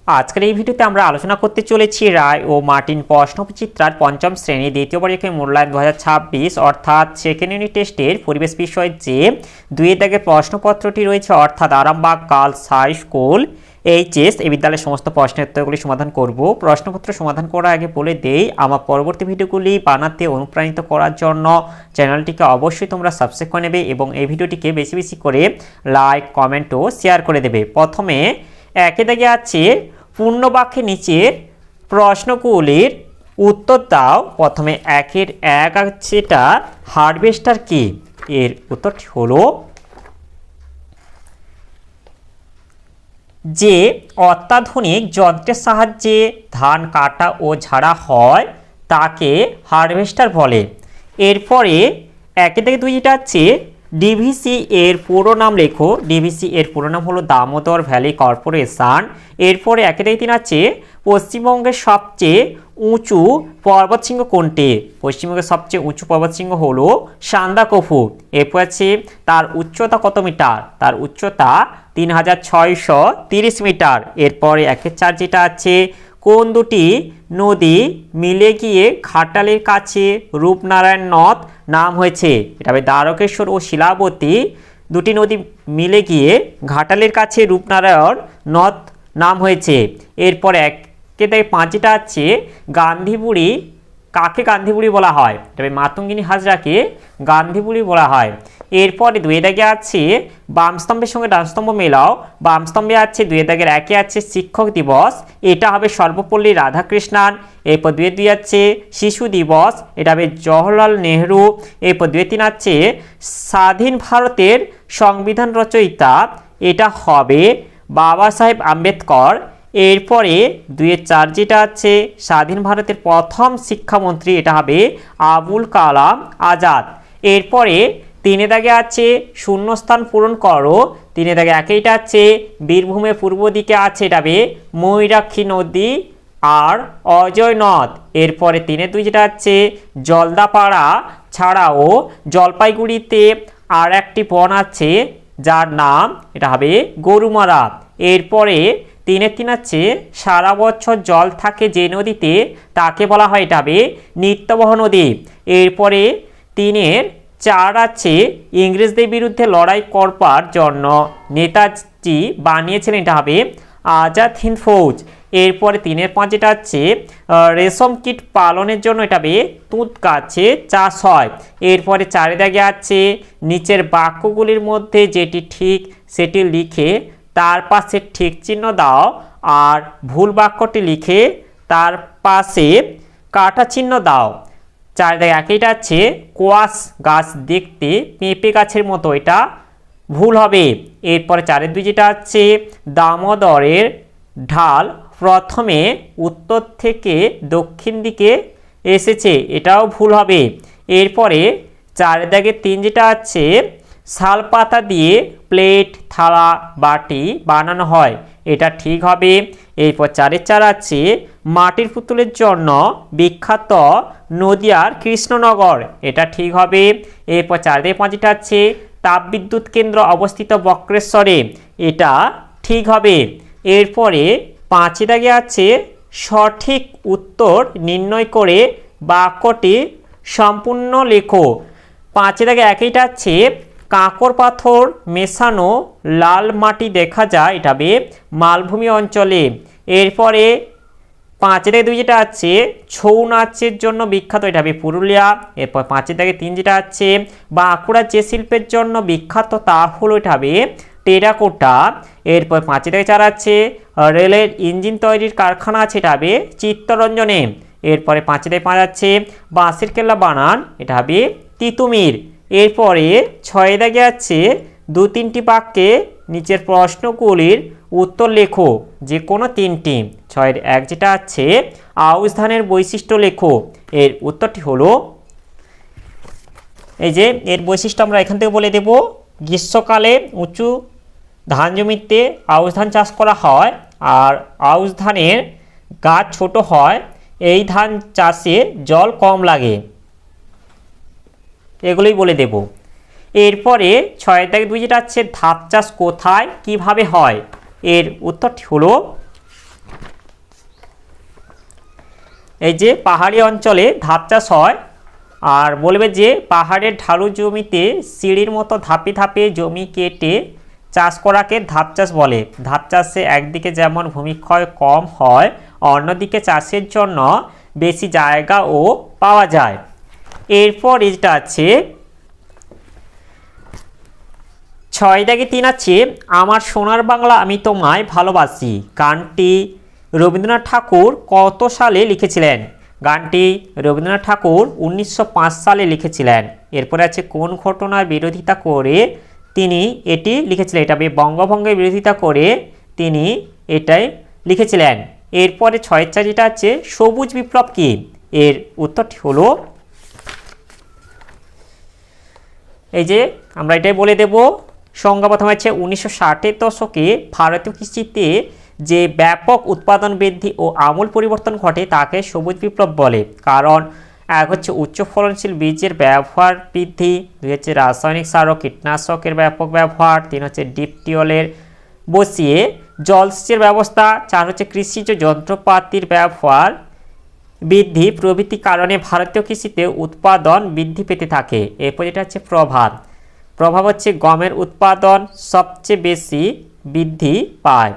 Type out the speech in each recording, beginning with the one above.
আজকের এই ভিডিওতে আমরা আলোচনা করতে চলেছি রায় ও মার্টিন প্রশ্নবিচিত্রার পঞ্চম শ্রেণী দ্বিতীয় পরীক্ষায় মূল্যায়ন 2026 অর্থাৎ সেকেন্ড ইউনিট টেস্টের পরিবেশ বিষয়ে যে দুইয়ের দাগের প্রশ্নপত্রটি রয়েছে অর্থাৎ Arambagh girls high school HS এই বিদ্যালয়ের সমস্ত প্রশ্নের উত্তরগুলি সমাধান করব। প্রশ্নপত্র সমাধান করার আগে বলে দেই, আমার পরবর্তী ভিডিওগুলি বানাতে অনুপ্রাণিত করার জন্য চ্যানেলটিকে অবশ্যই তোমরা সাবস্ক্রাইব করে নেবে এবং এই ভিডিওটিকে বেশি বেশি করে লাইক কমেন্ট ও শেয়ার করে দেবে। প্রথমে একে দাগে আছে পূর্ণবাক্যের নিচের প্রশ্নগুলির উত্তর দাও। প্রথমে একের এক আছে এটা হারভেস্টার কি, এর উত্তরটি হলো যে অত্যাধুনিক যন্ত্রের সাহায্যে ধান কাটা ও ঝাড়া হয় তাকে হারভেস্টার বলে। এরপরে একে থেকে দুই যেটা আছে ডিভিসি এর পুরো নাম লেখো। ডিভিসি এর পুরো নাম হলো দামোদর ভ্যালি কর্পোরেশন। এরপরে একে থেকে তিন আছে পশ্চিমবঙ্গের সবচেয়ে উঁচু পর্বতশৃঙ্গ কোনটি? পশ্চিমবঙ্গের সবচেয়ে উঁচু পর্বতশৃঙ্গ হলো সান্দাকফু। এরপর আছে তার উচ্চতা কত মিটার? তার উচ্চতা 3630 মিটার। এরপরে একের চার যেটা আছে কোন দুটি নদী মিলে গিয়ে ঘাটালের কাছে রূপনারায়ণ নদ নাম হয়েছে? এটা হবে দ্বারকেশ্বর ও শিলাবতী দুটি নদী মিলে গিয়ে ঘাটালের কাছে রূপনারায়ণ নদ নাম হয়েছে। এরপরে একে থেকে পাঁচ যেটা আছে গান্ধীবুড়ি কাকে গান্ধীবুড়ি বলা হয়? তবে মাতঙ্গিনী হাজরাকে গান্ধীবুড়ি বলা হয়। এরপরে দুই দাগে আছে বামস্তম্ভের সঙ্গে ডানস্তম্ভ মেলাও। বামস্তম্ভে আছে দুই দাগের একে আছে শিক্ষক দিবস, এটা হবে সর্বপল্লী রাধাকৃষ্ণান। এরপর দুই দুই আছে শিশু দিবস, এটা হবে জওহরলাল নেহরু। এরপর দুই তিন আছে স্বাধীন ভারতের সংবিধান রচয়িতা, এটা হবে বাবা সাহেব আম্বেদকর। এরপরে দুইয়ের চার যেটা আছে স্বাধীন ভারতের প্রথম শিক্ষামন্ত্রী, এটা হবে আবুল কালাম আজাদ। এরপরে তিনে দাগে আছে শূন্যস্থান পূরণ করো। তিনে দাগে একইটা আছে বীরভূমের পূর্ব দিকে আছে, এটা হবে ময়ূরাক্ষী নদী আর অজয় নদ। এরপরে তিনে দুই যেটা আছে জলদাপাড়া ছাড়াও জলপাইগুড়িতে আর একটি বন আছে যার নাম, এটা হবে গরুমারা। এরপরে তিনের তিন আছে সারা বছর জল থাকে যে নদীতে তাকে বলা হয়, এটা হবে নিত্যবহ নদী। এরপরে তিনের চার আছে ইংরেজদের বিরুদ্ধে লড়াই করবার জন্য নেতাজি বানিয়েছিলেন, এটা হবে আজাদ হিন্দ ফৌজ। এরপরে তিনের পাঁচ যেটা আছে রেশম কীট পালনের জন্য, এটা হবে তুঁত গাছে চাষ হয়। এরপরে চারে দাগে আছে নিচের বাক্যগুলির মধ্যে যেটি ঠিক সেটি লিখে তার পাশে ঠিক চিহ্ন দাও আর ভুল বাক্যটি লিখে তার পাশে কাটা চিহ্ন দাও। চার দাগে একইটা আছে কোয়াশ গাছ দেখতে পেঁপে গাছের মতো, এটা ভুল হবে। এরপরে চারের দুই যেটা আছে দামোদরের ঢাল প্রথমে উত্তর থেকে দক্ষিণ দিকে এসেছে, এটাও ভুল হবে। এরপরে চারের দাগে তিন যেটা আছে শাল পাতা দিয়ে প্লেট থালা বাটি বানানো হয়, এটা ঠিক হবে। এরপর চারের চার আছে মাটির পুতুলের জন্য বিখ্যাত নদিয়ার কৃষ্ণনগর, এটা ঠিক হবে। এরপর চার থেকে পাঁচটা আছে তাপবিদ্যুৎ কেন্দ্র অবস্থিত বক্রেশ্বরে, এটা ঠিক হবে। এরপরে পাঁচে দাগে আছে সঠিক উত্তর নির্ণয় করে বাক্যটি সম্পূর্ণ লেখো। পাঁচে দাগে একইটা আছে কাঁকর পাথর মেশানো লাল মাটি দেখা যায়, এটা হবে মালভূমি অঞ্চলে। এরপরে পাঁচের দাগে দুই যেটা আছে ছৌ নাচের জন্য বিখ্যাত, এটা হবে পুরুলিয়া। এরপর পাঁচের দাগে তিন যেটা আছে বাঁকুড়া যে শিল্পের জন্য বিখ্যাত তা হলো, এটা হবে টেরাকোটা। এরপর পাঁচের দাগে চার আছে রেলের ইঞ্জিন তৈরির কারখানা আছে, এটা হবে চিত্তরঞ্জনে। এরপরে পাঁচের দাগে পাঁচ আছে বাঁশের কেল্লা বানান, এটা হবে তিতুমির। এরপরে ছয় দাগে আছে দু তিনটি বাক্যে নিচের প্রশ্নগুলির উত্তর লেখো, যে কোনো তিনটি। ছয়ের এক যেটা আছে আউশ ধানের বৈশিষ্ট্য লেখো, এর উত্তরটি হলো এই যে এর বৈশিষ্ট্য আমরা এখান থেকে বলে দেব। গ্রীষ্মকালে উঁচু ধান জমিতে আউশ ধান চাষ করা হয় আর আউশ ধানের গাছ ছোট হয়, এই ধান চাষে জল কম লাগে, এগুলোই বলে দেব। এরপরে ছয় দাগে দুই যেটা আছে ধাপ চাষ কোথায় কিভাবে হয়, এর উত্তরটি হলো এই যে পাহাড়ি অঞ্চলে ধাপ চাষ হয়, আর বলবে যে পাহাড়ের ঢালু জমিতে সিঁড়ির মতো ধাপে ধাপে জমি কেটে চাষ করাকে ধাপ চাষ বলে। ধাপ চাষে একদিকে যেমন ভূমিক্ষয় কম হয়, অন্যদিকে চাষের জন্য বেশি জায়গাও পাওয়া যায়। এরপর এটা আছে 6-3 আছে আমার সোনার বাংলা আমি তোমায় ভালোবাসি। গানটি রবীন্দ্রনাথ ঠাকুর কত সালে লিখেছিলেন? গানটি রবীন্দ্রনাথ ঠাকুর 1905 সালে লিখেছিলেন। এরপরে আছে কোন ঘটনার বিরোধিতা করে তিনি এটি লিখেছিলেন? এটা বঙ্গভঙ্গের বিরোধিতা করে তিনি এটাই লিখেছিলেন। এরপরে 6 যেটা আছে সবুজ বিপ্লব কি? এর উত্তরটি হলো, এই যে আমরা এটাই বলে দেব, সংজ্ঞা প্রথমে আছে 1960-এর দশকে ভারতীয় কৃষিতে যে ব্যাপক উৎপাদন বৃদ্ধি ও আমূল পরিবর্তন ঘটে তাকে সবুজ বিপ্লব বলে। কারণ এক হচ্ছে উচ্চ ফলনশীল বীজের ব্যবহার বৃদ্ধি, 2 হচ্ছে রাসায়নিক সার ও কীটনাশকের ব্যাপক ব্যবহার, 3 হচ্ছে ডিপ টিউবওয়েলের বসিয়ে জলসেচের ব্যবস্থা, 4 হচ্ছে কৃষিজ যন্ত্রপাতির ব্যবহার বৃদ্ধি প্রভৃতি কারণে ভারতীয় কৃষিতে উৎপাদন বৃদ্ধি পেতে থাকে। এরপর যেটা হচ্ছে প্রভাব। প্রভাব হচ্ছে গমের উৎপাদন সবচেয়ে বেশি বৃদ্ধি পায়।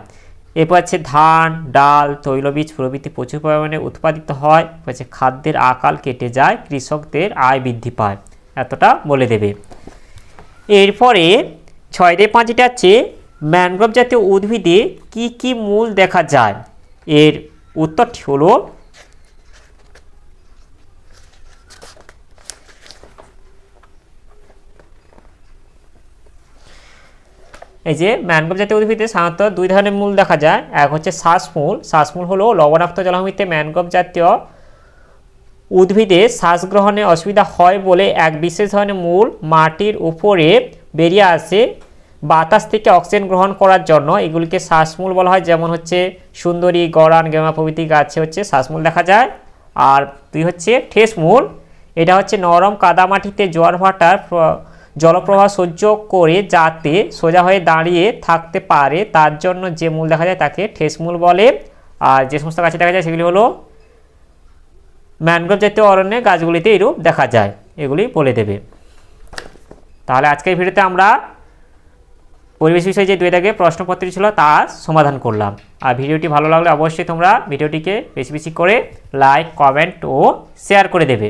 এরপর হচ্ছে ধান, ডাল, তৈলবীজ প্রভৃতি প্রচুর পরিমাণে উৎপাদিত হয়। হচ্ছে খাদ্যের আকাল কেটে যায়, কৃষকদের আয় বৃদ্ধি পায়। এতটা বলে দেবে। এরপরে 6-5 যেটা আছে ম্যানগ্রোভ জাতীয় উদ্ভিদে কি কি মূল দেখা যায়? এর উত্তরটি হলো, এই যে ম্যানগ্রোভ জাতীয় উদ্ভিদে সাধারণত 2 ধরনের মূল দেখা যায়। এক হচ্ছে শ্বাসমূল। শ্বাসমূল হলো লবণাক্ত জলাভূমিতে ম্যানগ্রোভ জাতীয় উদ্ভিদে শ্বাস গ্রহণে অসুবিধা হয় বলে এক বিশেষ ধরনের মূল মাটির উপরে বেরিয়ে আসে বাতাস থেকে অক্সিজেন গ্রহণ করার জন্য। এগুলিকে শ্বাসমূল বলা হয়। যেমন হচ্ছে সুন্দরী, গরান, গেমা প্রভৃতি গাছে হচ্ছে শ্বাসমূল দেখা যায়। আর 2 হচ্ছে ঠেসমূল। এটা হচ্ছে নরম কাদামাটিতে জোয়ার ভাটার জলপ্রবাহ সহ্য করে যাতে সোজা হয়ে দাঁড়িয়ে থাকতে পারে তার জন্য যে মূল দেখা যায় তাকে ঠেসমূল বলে। আর যে সমস্ত গাছে দেখা যায় সেগুলি হলো ম্যানগ্রোভ জাতীয় অরণ্যে গাছগুলিতে এরূপ দেখা যায়। এগুলি বলে দেবে। তাহলে আজকের ভিডিওতে আমরা পরিবেশ বিষয়ে যে 2 দাগে প্রশ্নপত্রটি ছিল তার সমাধান করলাম। আর ভিডিওটি ভালো লাগলে অবশ্যই তোমরা ভিডিওটিকে বেশি বেশি করে লাইক, কমেন্ট ও শেয়ার করে দেবে।